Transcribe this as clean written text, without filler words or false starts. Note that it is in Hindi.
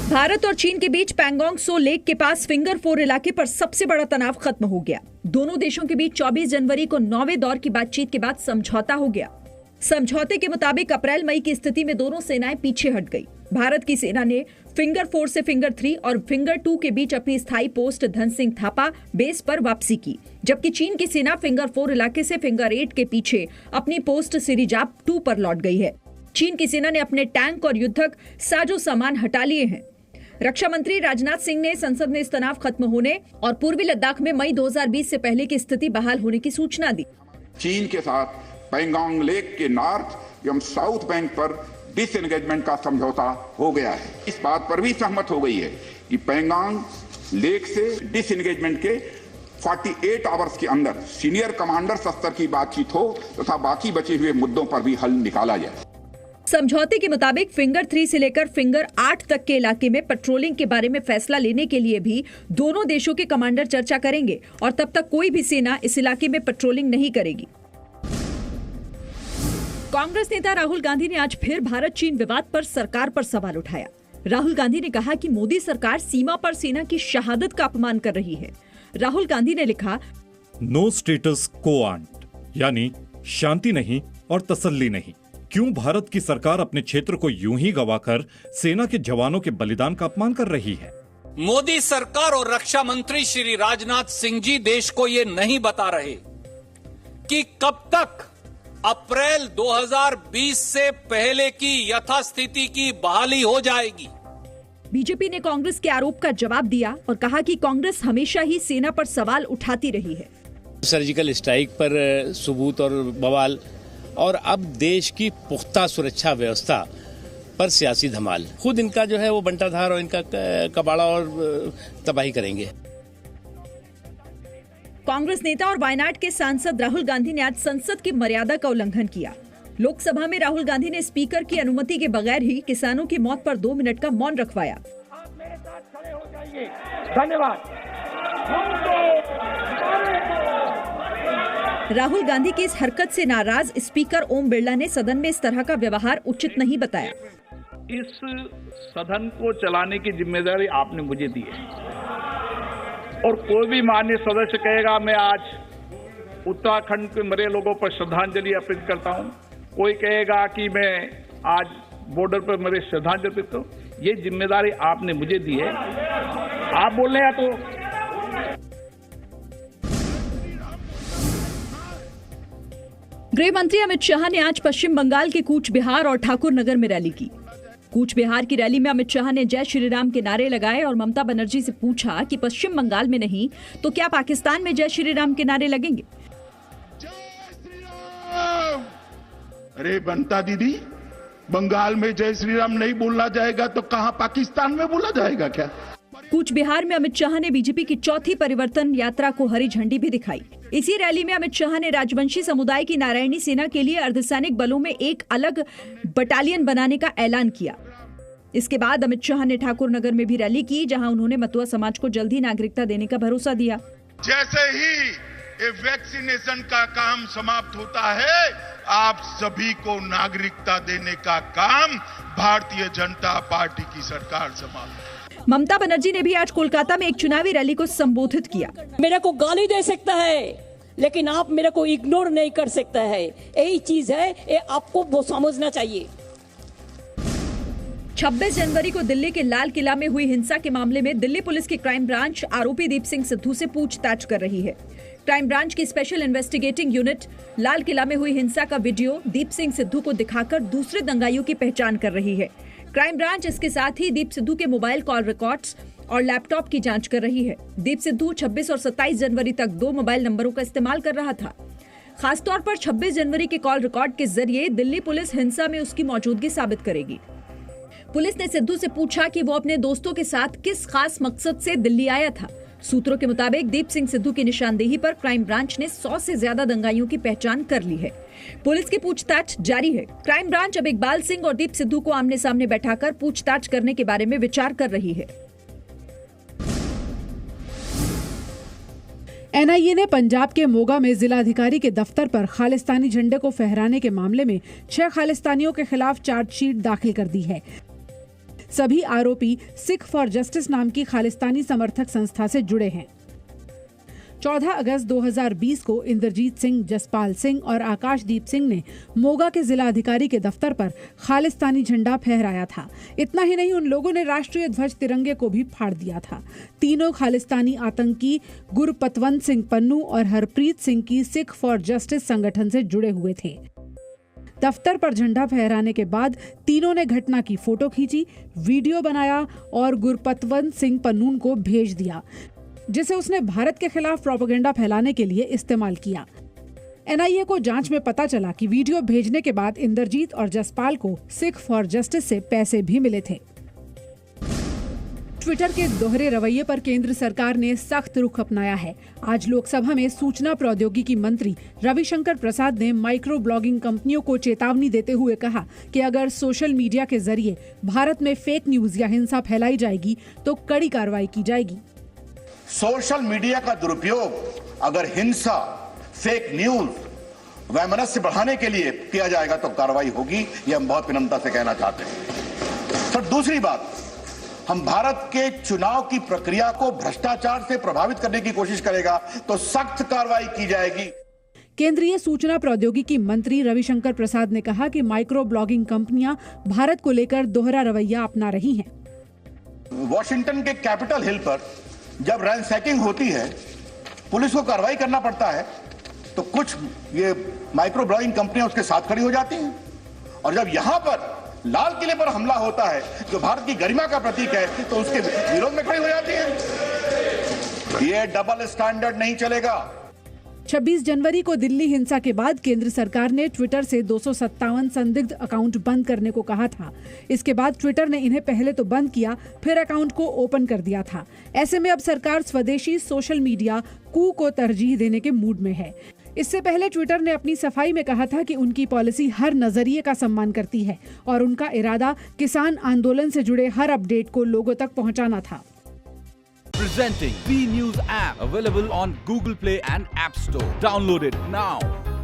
भारत और चीन के बीच पैंगोंग त्सो लेक के पास फिंगर 4 इलाके पर सबसे बड़ा तनाव खत्म हो गया। दोनों देशों के बीच 24 जनवरी को 9वें दौर की बातचीत के बाद समझौता हो गया। समझौते के मुताबिक अप्रैल मई की स्थिति में दोनों सेनाएं पीछे हट गई। भारत की सेना ने फिंगर 4 से फिंगर 3 और फिंगर 2 के बीच अपनी स्थायी पोस्ट धन सिंह थापा बेस पर वापसी की, जबकि चीन की सेना फिंगर 4 इलाके से फिंगर 8 के पीछे अपनी पोस्ट सिरिजाप 2 पर लौट गई है। चीन की सेना ने अपने टैंक और युद्धक साजो सामान हटा लिए हैं। रक्षा मंत्री राजनाथ सिंह ने संसद में इस तनाव खत्म होने और पूर्वी लद्दाख में मई 2020 से पहले की स्थिति बहाल होने की सूचना दी। चीन के साथ पैंगोंग लेक के नॉर्थ एवं साउथ बैंक पर डिसएंगेजमेंट का समझौता हो गया है। इस बात पर भी सहमत हो गई है कि पैंगोंग लेक से डिसएंगेजमेंट के 48 आवर्स के अंदर सीनियर कमांडर स्तर की बातचीत हो तथा बाकी बचे हुए मुद्दों पर भी हल निकाला जाए। समझौते के मुताबिक फिंगर 3 से लेकर फिंगर 8 तक के इलाके में पेट्रोलिंग के बारे में फैसला लेने के लिए भी दोनों देशों के कमांडर चर्चा करेंगे और तब तक कोई भी सेना इस इलाके में पेट्रोलिंग नहीं करेगी। कांग्रेस नेता राहुल गांधी ने आज फिर भारत चीन विवाद पर सरकार पर सवाल उठाया। राहुल गांधी ने कहा कि मोदी सरकार सीमा पर सेना की शहादत का अपमान कर रही है। राहुल गांधी ने लिखा, नो स्टेटस को आंट, यानी शांति नहीं और तसल्ली नहीं। क्यों भारत की सरकार अपने क्षेत्र को यूं ही गवाकर सेना के जवानों के बलिदान का अपमान कर रही है? मोदी सरकार और रक्षा मंत्री श्री राजनाथ सिंह जी देश को ये नहीं बता रहे कि कब तक अप्रैल 2020 से पहले की यथास्थिति की बहाली हो जाएगी। बीजेपी ने कांग्रेस के आरोप का जवाब दिया और कहा कि कांग्रेस हमेशा ही सेना पर सवाल उठाती रही है। सर्जिकल स्ट्राइक पर सबूत और बवाल और अब देश की पुख्ता सुरक्षा व्यवस्था पर सियासी धमाल, खुद इनका जो है वो बंटाधार और इनका कबाड़ा और तबाही करेंगे। कांग्रेस नेता और वायनाड के सांसद राहुल गांधी ने आज संसद की मर्यादा का उल्लंघन किया। लोकसभा में राहुल गांधी ने स्पीकर की अनुमति के बगैर ही किसानों की मौत पर 2 मिनट का मौन रखवाया। आप मेरे साथ खड़े हो जाइए। धन्यवाद। राहुल गांधी की इस हरकत से नाराज स्पीकर ओम बिरला ने सदन में इस तरह का व्यवहार उचित नहीं बताया। इस सदन को चलाने की जिम्मेदारी आपने मुझे दी है और कोई भी माननीय सदस्य कहेगा मैं आज उत्तराखंड के मरे लोगों पर श्रद्धांजलि अर्पित करता हूं, कोई कहेगा कि मैं आज बॉर्डर पर मरे श्रद्धांजलि अर्पित करूं, ये जिम्मेदारी आपने मुझे दी है। आप बोल रहे हैं तो गृह मंत्री अमित शाह ने आज पश्चिम बंगाल के कूच बिहार और ठाकुर नगर में रैली की। कूच बिहार की रैली में अमित शाह ने जय श्री राम के नारे लगाए और ममता बनर्जी से पूछा कि पश्चिम बंगाल में नहीं तो क्या पाकिस्तान में जय श्री राम के नारे लगेंगे। जय श्री राम। अरे बनता दीदी, बंगाल में जय श्री राम नहीं बोलना जाएगा तो कहां पाकिस्तान में बोला जाएगा क्या? कूच बिहार में अमित शाह ने बीजेपी की चौथी परिवर्तन यात्रा को हरी झंडी भी दिखाई। इसी रैली में अमित शाह ने राजवंशी समुदाय की नारायणी सेना के लिए अर्धसैनिक बलों में एक अलग बटालियन बनाने का ऐलान किया। इसके बाद अमित शाह ने ठाकुर नगर में भी रैली की, जहां उन्होंने मतुआ समाज को जल्द ही नागरिकता देने का भरोसा दिया। जैसे ही ये वैक्सीनेशन का काम समाप्त होता है, आप सभी को नागरिकता देने का काम भारतीय जनता पार्टी की सरकार समाप्त। ममता बनर्जी ने भी आज कोलकाता में एक चुनावी रैली को संबोधित किया। मेरे को गाली दे सकता है लेकिन आप मेरे को इग्नोर नहीं कर सकता है, यही चीज है, ये आपको वो समझना चाहिए। 26 जनवरी को दिल्ली के लाल किला में हुई हिंसा के मामले में दिल्ली पुलिस की क्राइम ब्रांच आरोपी दीप सिंह सिद्धू से पूछताछ कर रही है। क्राइम ब्रांच की special investigating unit Lal Qila में हुई हिंसा का वीडियो दीप सिंह सिद्धू को दिखाकर दूसरे दंगाइयों की पहचान कर रही है। क्राइम ब्रांच इसके साथ ही दीप सिद्धू के मोबाइल कॉल रिकॉर्ड्स और लैपटॉप की जांच कर रही है। दीप सिद्धू 26 और 27 जनवरी तक 2 मोबाइल नंबरों का इस्तेमाल कर रहा था। खासतौर पर 26 जनवरी के कॉल रिकॉर्ड के जरिए दिल्ली पुलिस हिंसा में उसकी मौजूदगी साबित करेगी। पुलिस ने सिद्धू से पूछा कि वो अपने दोस्तों के साथ किस खास मकसद से दिल्ली आया था। सूत्रों के मुताबिक दीप सिंह सिद्धू की निशानदेही पर क्राइम ब्रांच ने 100 से ज्यादा दंगाइयों की पहचान कर ली है। पुलिस की पूछताछ जारी है। क्राइम ब्रांच अब इकबाल सिंह और दीप सिद्धू को आमने सामने बैठाकर पूछताछ करने के बारे में विचार कर रही है। एनआईए ने पंजाब के मोगा में जिलाधिकारी के दफ्तर पर खालिस्तानी झंडे को फहराने के मामले में 6 खालिस्तानियों के खिलाफ चार्जशीट दाखिल कर दी है। सभी आरोपी सिख फॉर जस्टिस नाम की खालिस्तानी समर्थक संस्था से जुड़े हैं। 14 अगस्त 2020 को इंद्रजीत सिंह, जसपाल सिंह और आकाशदीप सिंह ने मोगा के जिला अधिकारी के दफ्तर पर खालिस्तानी झंडा फहराया था। इतना ही नहीं, उन लोगों ने राष्ट्रीय ध्वज तिरंगे को भी फाड़ दिया था। तीनों खालिस्तानी आतंकी गुरपतवंत सिंह पन्नू और हरप्रीत सिंह की सिख फॉर जस्टिस संगठन से जुड़े हुए थे। दफ्तर पर झंडा फहराने के बाद तीनों ने घटना की फोटो खींची, वीडियो बनाया और गुरपतवंत सिंह पन्नू को भेज दिया, जिसे उसने भारत के खिलाफ प्रोपेगेंडा फैलाने के लिए इस्तेमाल किया। एनआईए को जांच में पता चला कि वीडियो भेजने के बाद इंद्रजीत और जसपाल को सिख फॉर जस्टिस से पैसे भी मिले थे। ट्विटर के दोहरे रवैये पर केंद्र सरकार ने सख्त रुख अपनाया है। आज लोकसभा में सूचना प्रौद्योगिकी मंत्री रविशंकर प्रसाद ने माइक्रो ब्लॉगिंग कंपनियों को चेतावनी देते हुए कहा कि अगर सोशल मीडिया के जरिए भारत में फेक न्यूज या हिंसा फैलाई जाएगी तो कड़ी कार्रवाई की जाएगी। सोशल मीडिया का दुरुपयोग अगर हिंसा, फेक न्यूज, वैमनस्य बढ़ाने के लिए किया जाएगा तो कार्रवाई होगी, यह हम बहुत विनम्रता से कहना चाहते हैं। तो दूसरी बात, हम भारत के चुनाव की प्रक्रिया को भ्रष्टाचार से प्रभावित करने की कोशिश करेगा तो सख्त कार्रवाई की जाएगी। केंद्रीय सूचना प्रौद्योगिकी मंत्री रविशंकर प्रसाद ने कहा कि माइक्रो ब्लॉगिंग कंपनियां भारत को लेकर दोहरा रवैया अपना रही हैं। वॉशिंगटन के कैपिटल हिल पर जब रैंसैकिंग होती है, पुलिस को कार्रवाई करना पड़ता है, तो कुछ ये माइक्रो ब्लॉगिंग कंपनियां उसके साथ खड़ी हो जाती हैं। और जब यहां पर लाल किले पर हमला होता है, जो भारत की गरिमा का प्रतीक है, तो उसके विरोध में खड़ी हो जाती हैं। ये डबल स्टैंडर्ड नहीं चलेगा। 26 जनवरी को दिल्ली हिंसा के बाद केंद्र सरकार ने ट्विटर से 257 संदिग्ध अकाउंट बंद करने को कहा था। इसके बाद ट्विटर ने इन्हें पहले तो बंद किया, फिर अकाउंट को ओपन कर दिया था। ऐसे में अब सरकार स्वदेशी सोशल मीडिया कू को तरजीह देने के मूड में है। इससे पहले ट्विटर ने अपनी सफाई में कहा था कि उनकी पॉलिसी हर नजरिए का सम्मान करती है और उनका इरादा किसान आंदोलन से जुड़े हर अपडेट को लोगों तक पहुंचाना था। Presenting B News app, available on Google Play and App Store. Download it now.